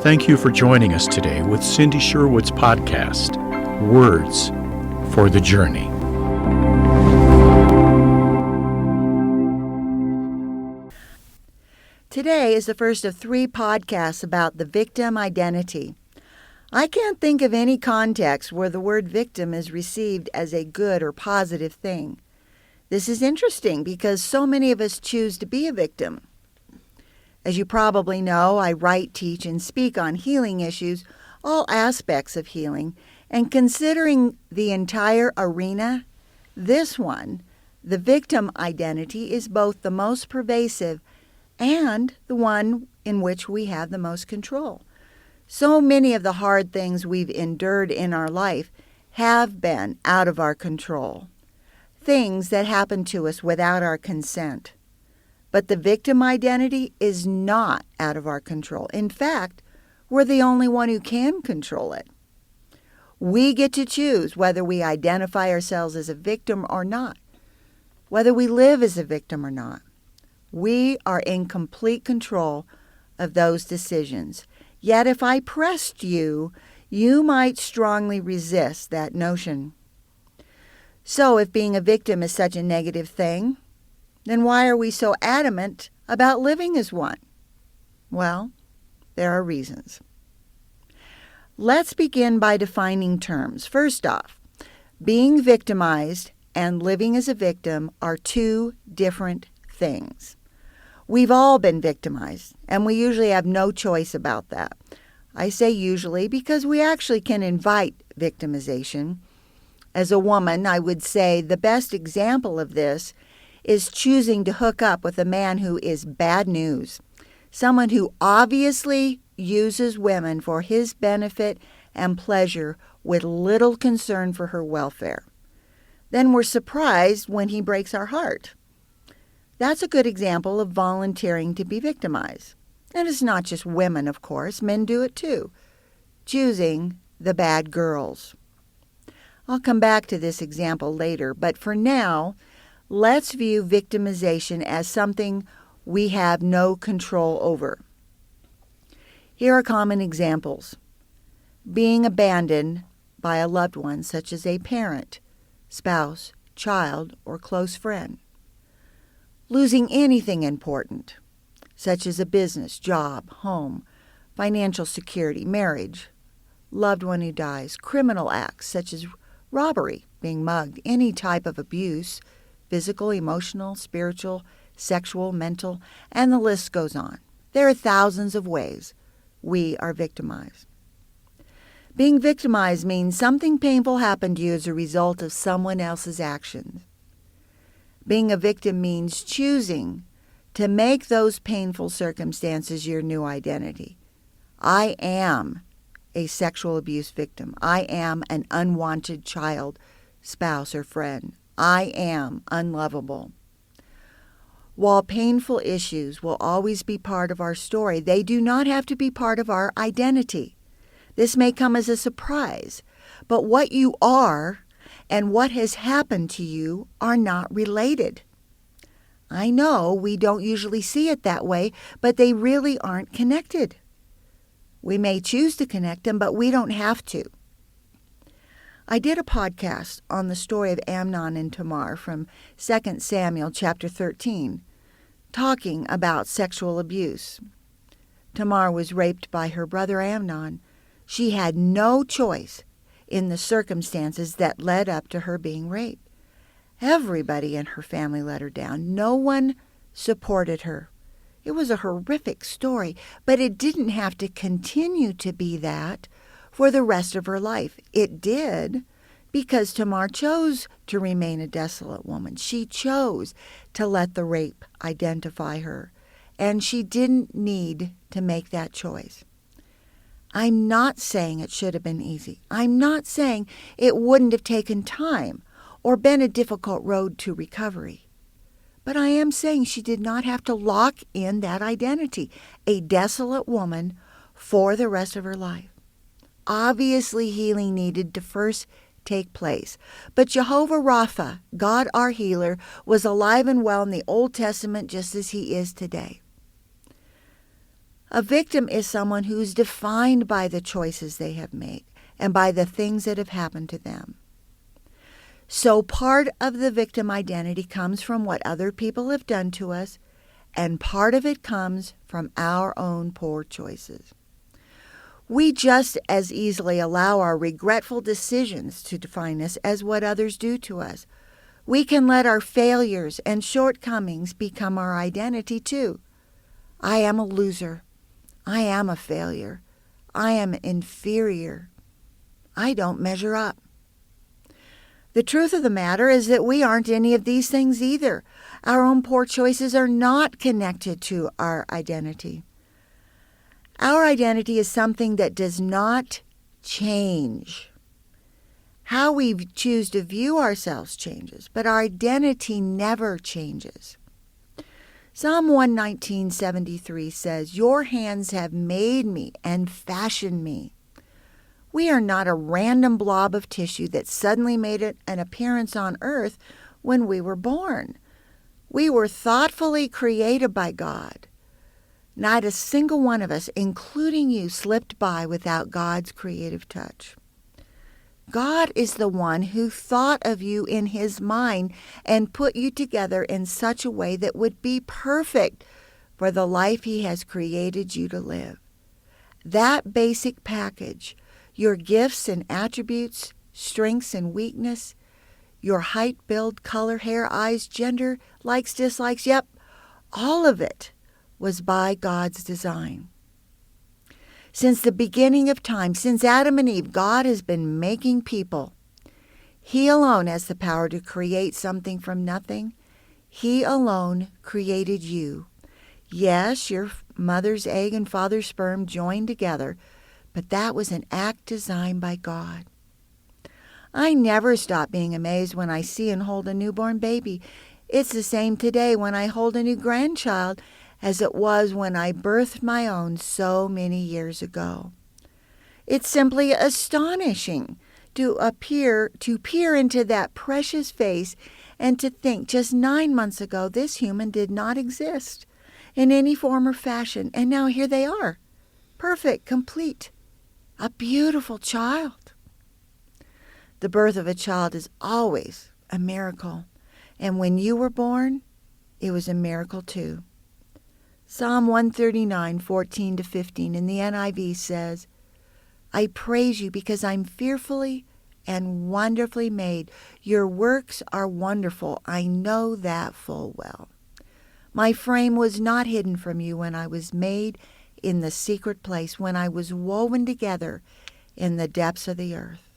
Thank you for joining us today with Cindy Sherwood's podcast, Words for the Journey. Today is the first of 3 podcasts about the victim identity. I can't think of any context where the word victim is received as a good or positive thing. This is interesting because so many of us choose to be a victim. As you probably know, I write, teach, and speak on healing issues, all aspects of healing, and considering the entire arena, this one, the victim identity, is both the most pervasive and the one in which we have the most control. So many of the hard things we've endured in our life have been out of our control, things that happen to us without our consent. But the victim identity is not out of our control. In fact, we're the only one who can control it. We get to choose whether we identify ourselves as a victim or not, whether we live as a victim or not. We are in complete control of those decisions. Yet if I pressed you, you might strongly resist that notion. So if being a victim is such a negative thing, then why are we so adamant about living as one? Well, there are reasons. Let's begin by defining terms. First off, being victimized and living as a victim are 2 different things. We've all been victimized, and we usually have no choice about that. I say usually because we actually can invite victimization. As a woman, I would say the best example of this is choosing to hook up with a man who is bad news, someone who obviously uses women for his benefit and pleasure with little concern for her welfare. Then we're surprised when he breaks our heart. That's a good example of volunteering to be victimized. And it's not just women, of course. Men do it too, choosing the bad girls. I'll come back to this example later, but for now, let's view victimization as something we have no control over. Here are common examples. Being abandoned by a loved one, such as a parent, spouse, child, or close friend. Losing anything important, such as a business, job, home, financial security, marriage, loved one who dies, criminal acts such as robbery, being mugged, any type of abuse, physical, emotional, spiritual, sexual, mental, and the list goes on. There are thousands of ways we are victimized. Being victimized means something painful happened to you as a result of someone else's actions. Being a victim means choosing to make those painful circumstances your new identity. I am a sexual abuse victim. I am an unwanted child, spouse, or friend. I am unlovable. While painful issues will always be part of our story, they do not have to be part of our identity. This may come as a surprise, but what you are and what has happened to you are not related. I know we don't usually see it that way, but they really aren't connected. We may choose to connect them, but we don't have to. I did a podcast on the story of Amnon and Tamar from 2 Samuel chapter 13, talking about sexual abuse. Tamar was raped by her brother Amnon. She had no choice in the circumstances that led up to her being raped. Everybody in her family let her down. No one supported her. It was a horrific story, but it didn't have to continue to be that for the rest of her life. It did because Tamar chose to remain a desolate woman. She chose to let the rape identify her, and she didn't need to make that choice. I'm not saying it should have been easy. I'm not saying it wouldn't have taken time or been a difficult road to recovery. But I am saying she did not have to lock in that identity, a desolate woman, for the rest of her life. Obviously, healing needed to first take place. But Jehovah Rapha, God our healer, was alive and well in the Old Testament just as he is today. A victim is someone who's defined by the choices they have made and by the things that have happened to them. So part of the victim identity comes from what other people have done to us, and part of it comes from our own poor choices. We just as easily allow our regretful decisions to define us as what others do to us. We can let our failures and shortcomings become our identity too. I am a loser. I am a failure. I am inferior. I don't measure up. The truth of the matter is that we aren't any of these things either. Our own poor choices are not connected to our identity. Our identity is something that does not change. How we choose to view ourselves changes, but our identity never changes. Psalm 119:73 says, "Your hands have made me and fashioned me." We are not a random blob of tissue that suddenly made an appearance on earth when we were born. We were thoughtfully created by God. Not a single one of us, including you, slipped by without God's creative touch. God is the one who thought of you in His mind and put you together in such a way that would be perfect for the life He has created you to live. That basic package, your gifts and attributes, strengths and weakness, your height, build, color, hair, eyes, gender, likes, dislikes, yep, all of it was by God's design. Since the beginning of time, since Adam and Eve, God has been making people. He alone has the power to create something from nothing. He alone created you. Yes, your mother's egg and father's sperm joined together, but that was an act designed by God. I never stop being amazed when I see and hold a newborn baby. It's the same today when I hold a new grandchild as it was when I birthed my own so many years ago. It's simply astonishing to peer into that precious face and to think just 9 months ago this human did not exist in any form or fashion, and now here they are, perfect, complete, a beautiful child. The birth of a child is always a miracle, and when you were born, it was a miracle too. Psalm 139:14-15 in the NIV says, "I praise you because I'm fearfully and wonderfully made. Your works are wonderful. I know that full well. My frame was not hidden from you when I was made in the secret place, when I was woven together in the depths of the earth."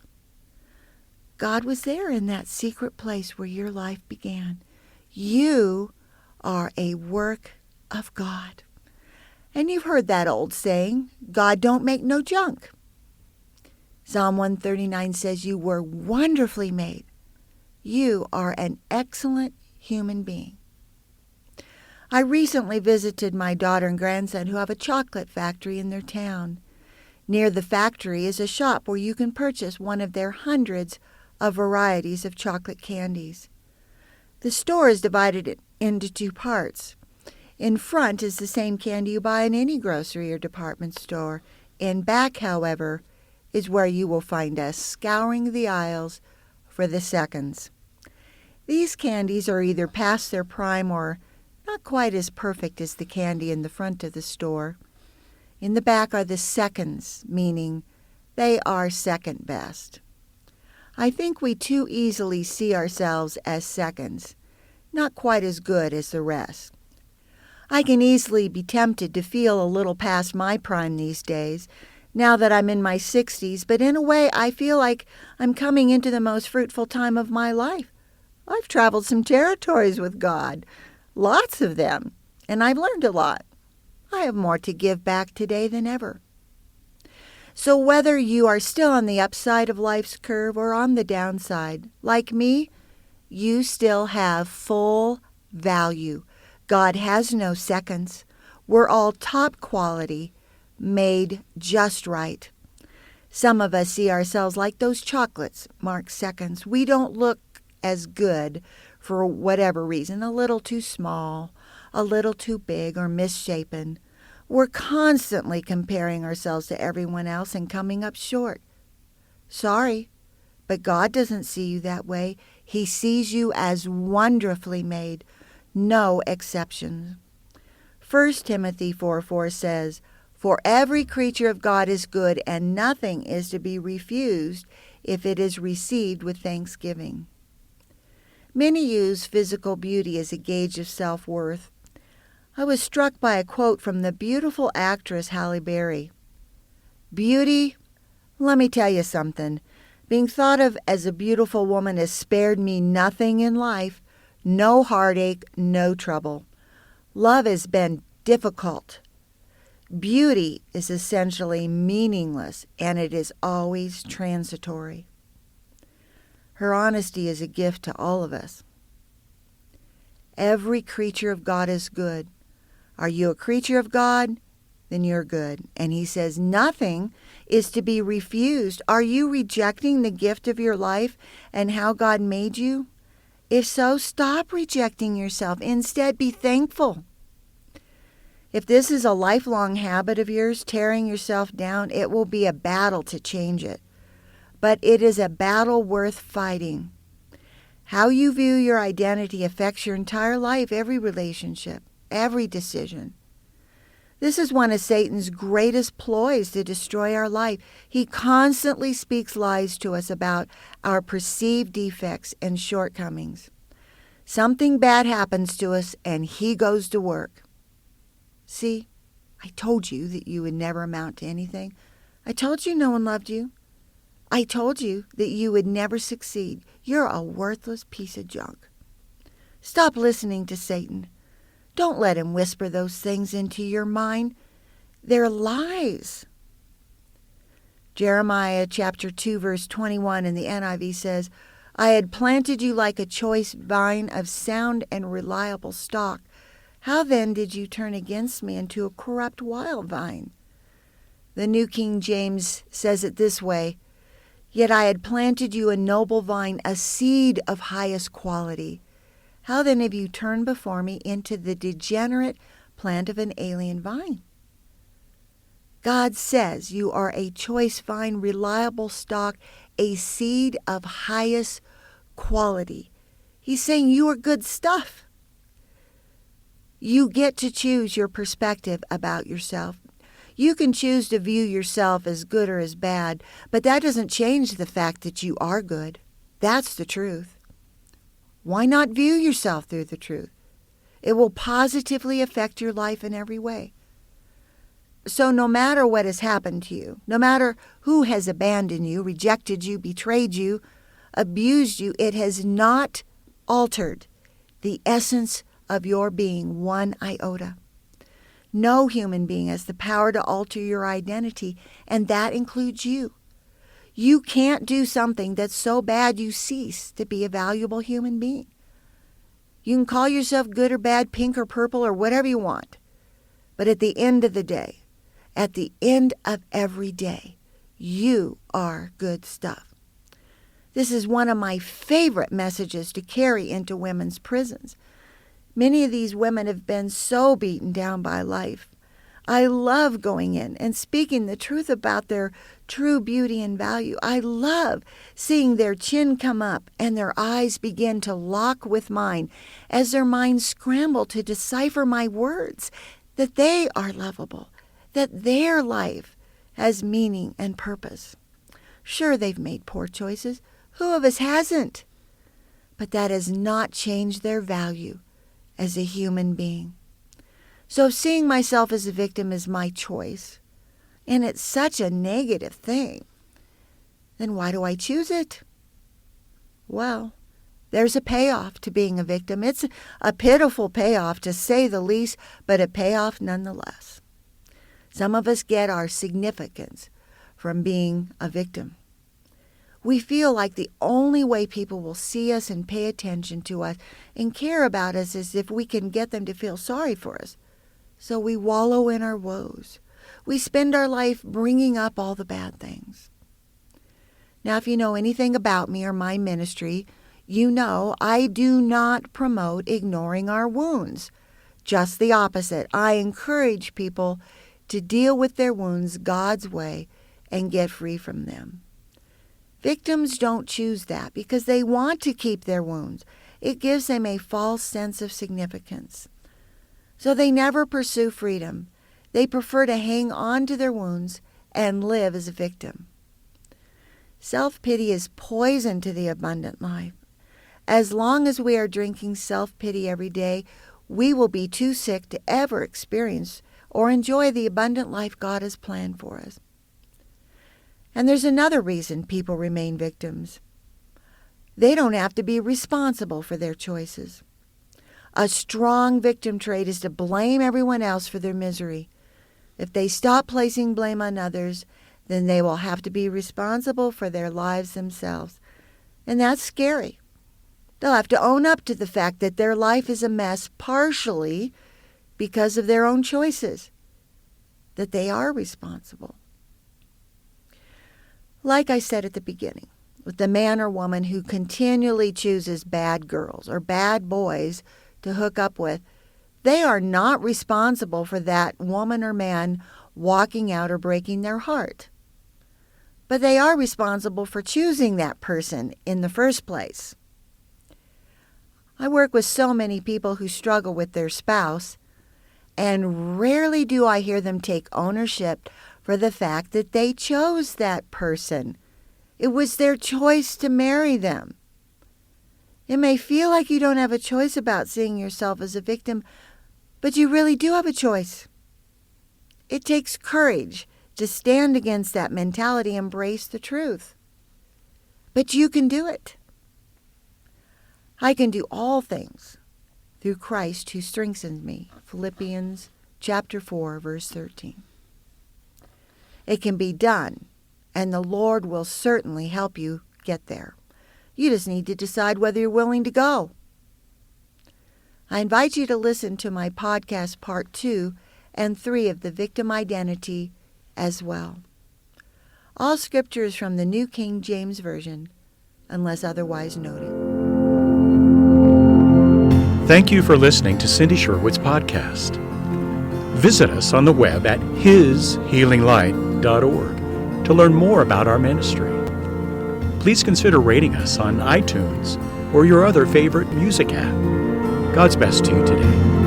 God was there in that secret place where your life began. You are a work of God. And you've heard that old saying, God don't make no junk. Psalm 139 says you were wonderfully made. You are an excellent human being. I recently visited my daughter and grandson who have a chocolate factory in their town. Near the factory is a shop where you can purchase one of their hundreds of varieties of chocolate candies. The store is divided into two parts. In front is the same candy you buy in any grocery or department store. In back, however, is where you will find us scouring the aisles for the seconds. These candies are either past their prime or not quite as perfect as the candy in the front of the store. In the back are the seconds, meaning they are second best. I think we too easily see ourselves as seconds, not quite as good as the rest. I can easily be tempted to feel a little past my prime these days, now that I'm in my 60s, but in a way I feel like I'm coming into the most fruitful time of my life. I've traveled some territories with God, lots of them, and I've learned a lot. I have more to give back today than ever. So whether you are still on the upside of life's curve or on the downside, like me, you still have full value. God has no seconds. We're all top quality, made just right. Some of us see ourselves like those chocolates marked seconds. We don't look as good for whatever reason, a little too small, a little too big or misshapen. We're constantly comparing ourselves to everyone else and coming up short. Sorry, but God doesn't see you that way. He sees you as wonderfully made, no exceptions. 1 Timothy 4:4 says, "For every creature of God is good, and nothing is to be refused if it is received with thanksgiving." Many use physical beauty as a gauge of self-worth. I was struck by a quote from the beautiful actress Halle Berry. "Beauty, let me tell you something. Being thought of as a beautiful woman has spared me nothing in life, no heartache, no trouble. Love has been difficult. Beauty is essentially meaningless, and it is always transitory." Her honesty is a gift to all of us. Every creature of God is good. Are you a creature of God? Then you're good. And he says nothing is to be refused. Are you rejecting the gift of your life and how God made you? If so, stop rejecting yourself. Instead, be thankful. If this is a lifelong habit of yours, tearing yourself down, it will be a battle to change it. But it is a battle worth fighting. How you view your identity affects your entire life, every relationship, every decision. This is one of Satan's greatest ploys to destroy our life. He constantly speaks lies to us about our perceived defects and shortcomings. Something bad happens to us and he goes to work. "See, I told you that you would never amount to anything. I told you no one loved you. I told you that you would never succeed. You're a worthless piece of junk." Stop listening to Satan. Don't let him whisper those things into your mind. They're lies. Jeremiah chapter 2, verse 21 in the NIV says, "I had planted you like a choice vine of sound and reliable stock. How then did you turn against me into a corrupt wild vine?" The New King James says it this way, "Yet I had planted you a noble vine, a seed of highest quality. How then have you turned before me into the degenerate plant of an alien vine?" God says you are a choice vine, reliable stock, a seed of highest quality. He's saying you are good stuff. You get to choose your perspective about yourself. You can choose to view yourself as good or as bad, but that doesn't change the fact that you are good. That's the truth. Why not view yourself through the truth? It will positively affect your life in every way. So no matter what has happened to you, no matter who has abandoned you, rejected you, betrayed you, abused you, it has not altered the essence of your being one iota. No human being has the power to alter your identity, and that includes you. You can't do something that's so bad you cease to be a valuable human being. You can call yourself good or bad, pink or purple or whatever you want. But at the end of the day, at the end of every day, you are good stuff. This is one of my favorite messages to carry into women's prisons. Many of these women have been so beaten down by life. I love going in and speaking the truth about their true beauty and value. I love seeing their chin come up and their eyes begin to lock with mine as their minds scramble to decipher my words, that they are lovable, that their life has meaning and purpose. Sure, they've made poor choices. Who of us hasn't? But that has not changed their value as a human being. So if seeing myself as a victim is my choice, and it's such a negative thing, then why do I choose it? Well, there's a payoff to being a victim. It's a pitiful payoff, to say the least, but a payoff nonetheless. Some of us get our significance from being a victim. We feel like the only way people will see us and pay attention to us and care about us is if we can get them to feel sorry for us. So we wallow in our woes. We spend our life bringing up all the bad things. Now, if you know anything about me or my ministry, you know I do not promote ignoring our wounds. Just the opposite. I encourage people to deal with their wounds God's way and get free from them. Victims don't choose that because they want to keep their wounds. It gives them a false sense of significance. So they never pursue freedom. They prefer to hang on to their wounds and live as a victim. Self-pity is poison to the abundant life. As long as we are drinking self-pity every day, we will be too sick to ever experience or enjoy the abundant life God has planned for us. And there's another reason people remain victims. They don't have to be responsible for their choices. A strong victim trait is to blame everyone else for their misery. If they stop placing blame on others, then they will have to be responsible for their lives themselves. And that's scary. They'll have to own up to the fact that their life is a mess partially because of their own choices, that they are responsible. Like I said at the beginning, with the man or woman who continually chooses bad girls or bad boys to hook up with, they are not responsible for that woman or man walking out or breaking their heart. But they are responsible for choosing that person in the first place. I work with so many people who struggle with their spouse, and rarely do I hear them take ownership for the fact that they chose that person. It was their choice to marry them. It may feel like you don't have a choice about seeing yourself as a victim, but you really do have a choice. It takes courage to stand against that mentality and embrace the truth. But you can do it. I can do all things through Christ who strengthens me. Philippians chapter 4, verse 13. It can be done, and the Lord will certainly help you get there. You just need to decide whether you're willing to go. I invite you to listen to my podcast part 2 and 3 of the victim identity as well. All scripture is from the New King James Version, unless otherwise noted. Thank you for listening to Cindy Sherwood's podcast. Visit us on the web at hishealinglight.org to learn more about our ministry. Please consider rating us on iTunes or your other favorite music app. God's best to you today.